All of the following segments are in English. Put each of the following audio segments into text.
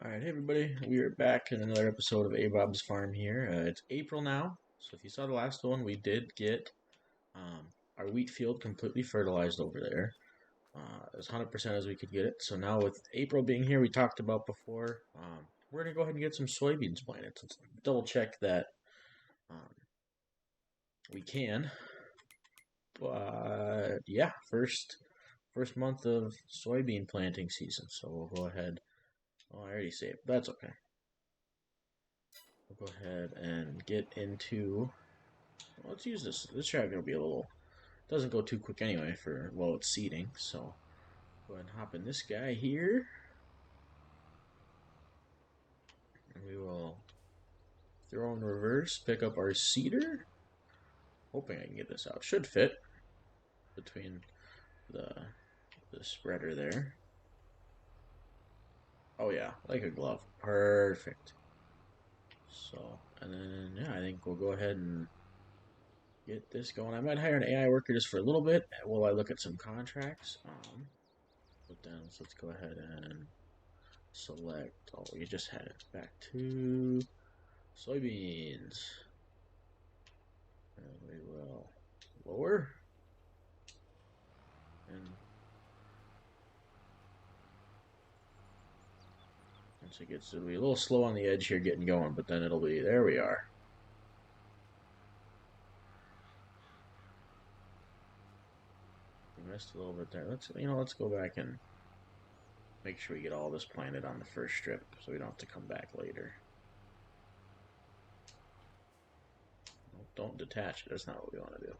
Alright, hey everybody, we are back in another episode of Abob's Farm here. It's April now, so if you saw the last one, we did get our wheat field completely fertilized over there. As 100% as we could get it. So now with April being here, we talked about before, we're going to go ahead and get some soybeans planted. Let's double check that um, we can. But yeah, first month of soybean planting season, so we'll go ahead. Oh, I already saved. That's okay. We'll go ahead and get into. Well, let's use this. This track will be a little. Doesn't go too quick anyway for it's seeding. So go ahead and hop in this guy here, and we will throw in reverse. Pick up our seeder. Hoping I can get this out. Should fit between the spreader there. Oh yeah, like a glove. Perfect. So and then yeah, I think we'll go ahead and get this going. I might hire an AI worker just for a little bit while I look at some contracts. But then let's go ahead and select. Oh, you just had it back to soybeans, and we will lower. And once it gets, it'll be a little slow on the edge here getting going, but then it'll be there. We are. We missed a little bit there. Let's go back and make sure we get all this planted on the first strip, so we don't have to come back later. Don't detach it. That's not what we want to do.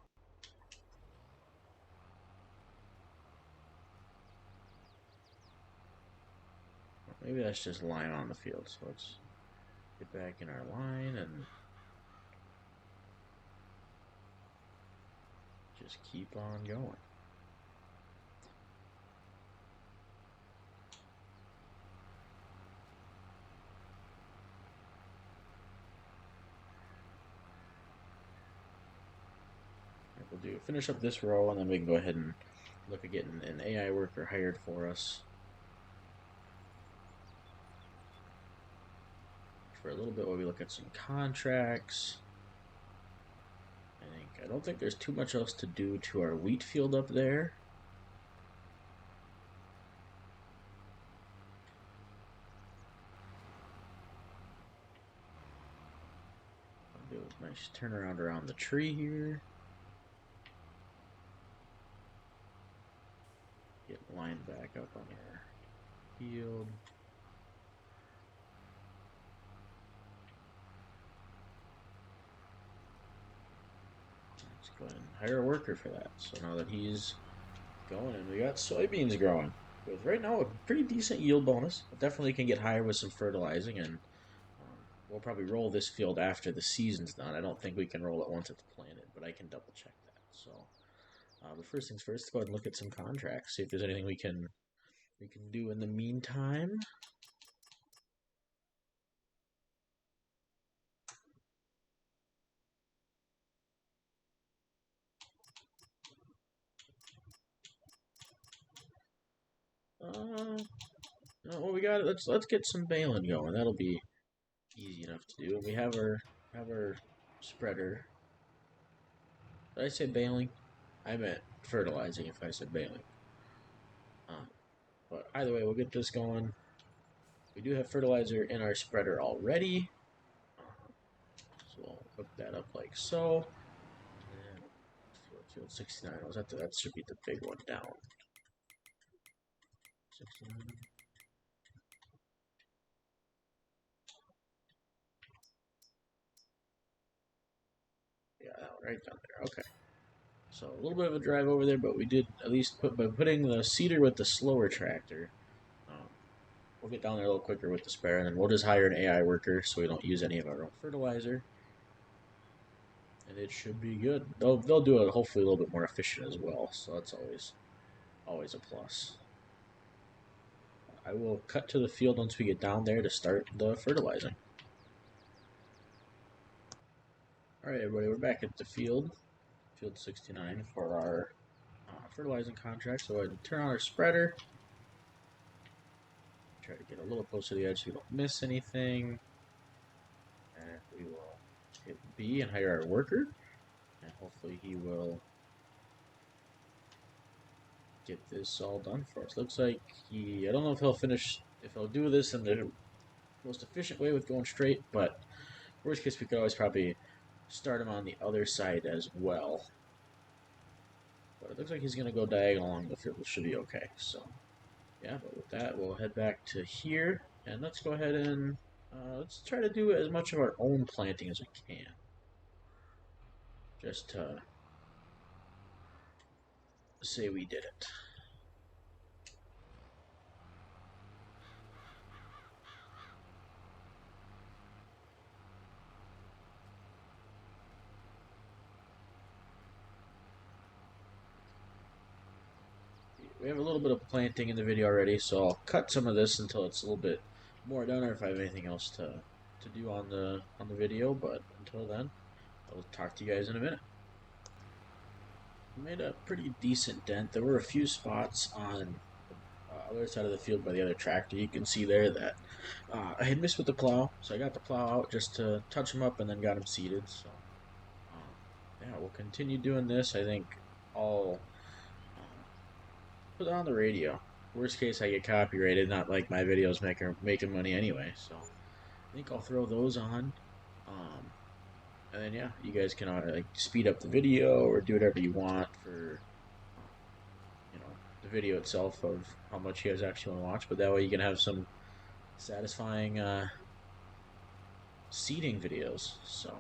Maybe that's just line on the field. So let's get back in our line and just keep on going. We'll finish up this row, and then we can go ahead and look at getting an AI worker hired for us for a little bit while we look at some contracts. I don't think there's too much else to do to our wheat field up there. I'll do a nice turnaround around the tree here. Get lined back up on our field. Let's go ahead and hire a worker for that. So now that he's going, and we got soybeans growing with right now a pretty decent yield bonus. Definitely can get higher with some fertilizing, and we'll probably roll this field after the season's done. I don't think we can roll it once it's planted, but I can double check that. So, but first things first, let's go ahead and look at some contracts. See if there's anything we can do in the meantime. Well, we got it. Let's get some baling going. That'll be easy enough to do. We have our spreader. Did I say baling? I meant fertilizing if I said baling. But either way, we'll get this going. We do have fertilizer in our spreader already. So we'll hook that up like so. And field 69. That should be the big one down. 69. Yeah, that one right down there. Okay. So a little bit of a drive over there, but we did at least by putting the seeder with the slower tractor. We'll get down there a little quicker with the spare, and then we'll just hire an AI worker so we don't use any of our own fertilizer. And it should be good. They'll do it hopefully a little bit more efficient as well, so that's always a plus. I will cut to the field once we get down there to start the fertilizing. Alright everybody, we're back at the field 69 for our fertilizing contract. So I turn on our spreader, try to get a little closer to the edge so we don't miss anything. And we will hit B and hire our worker. And hopefully he will get this all done for us. Looks like I don't know if he'll do this in the most efficient way with going straight, but worst case, we could always probably start him on the other side as well. But it looks like he's going to go diagonal along the field, which should be okay. So, yeah, but with that, we'll head back to here, and let's go ahead and let's try to do as much of our own planting as we can. Just to say we did it. We have a little bit of planting in the video already, so I'll cut some of this until it's a little bit more done, or if I have anything else to do on the video. But until then, I'll talk to you guys in a minute. We made a pretty decent dent. There were a few spots on the other side of the field by the other tractor. You can see there that I had missed with the plow, so I got the plow out just to touch them up and then got them seeded. So yeah, we'll continue doing this. I think I'll put it on the radio. Worst case, I get copyrighted. Not like my videos making money anyway. So I think I'll throw those on. And then yeah, you guys can like speed up the video or do whatever you want for the video itself of how much you guys actually want to watch. But that way you can have some satisfying seeding videos. So.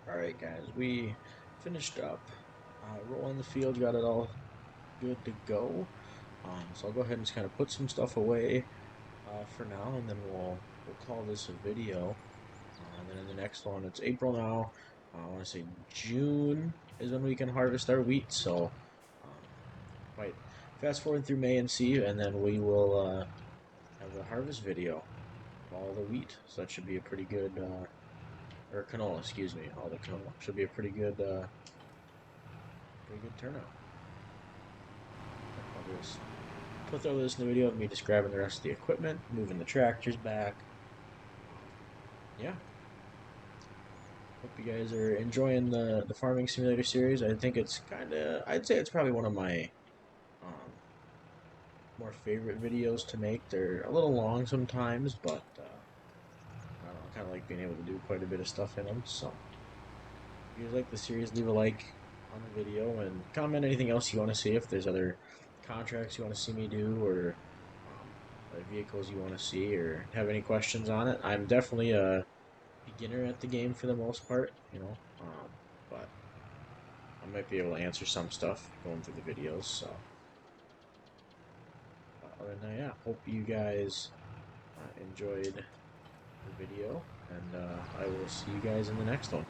Alright guys, we finished up rolling the field, got it all good to go. So I'll go ahead and just kind of put some stuff away for now, and then we'll call this a video. And then in the next one, it's April now. I want to say June is when we can harvest our wheat. So might fast forward through May and see, and then we will have a harvest video of all the wheat. So that should be a pretty good, or canola, excuse me, all the canola should be a pretty good turnout. I'll just put all this in the video of me just grabbing the rest of the equipment, moving the tractors back. Yeah. Hope you guys are enjoying the farming simulator series. I think it's I'd say it's probably one of my more favorite videos to make. They're a little long sometimes, but I don't know, I kind of like being able to do quite a bit of stuff in them. So if you guys like the series, leave a like on the video and comment anything else you want to see. If there's other contracts you want to see me do, or vehicles you want to see, or have any questions on it. I'm definitely a beginner at the game for the most part, but I might be able to answer some stuff going through the videos. So other than that, yeah, hope you guys enjoyed the video, and I will see you guys in the next one.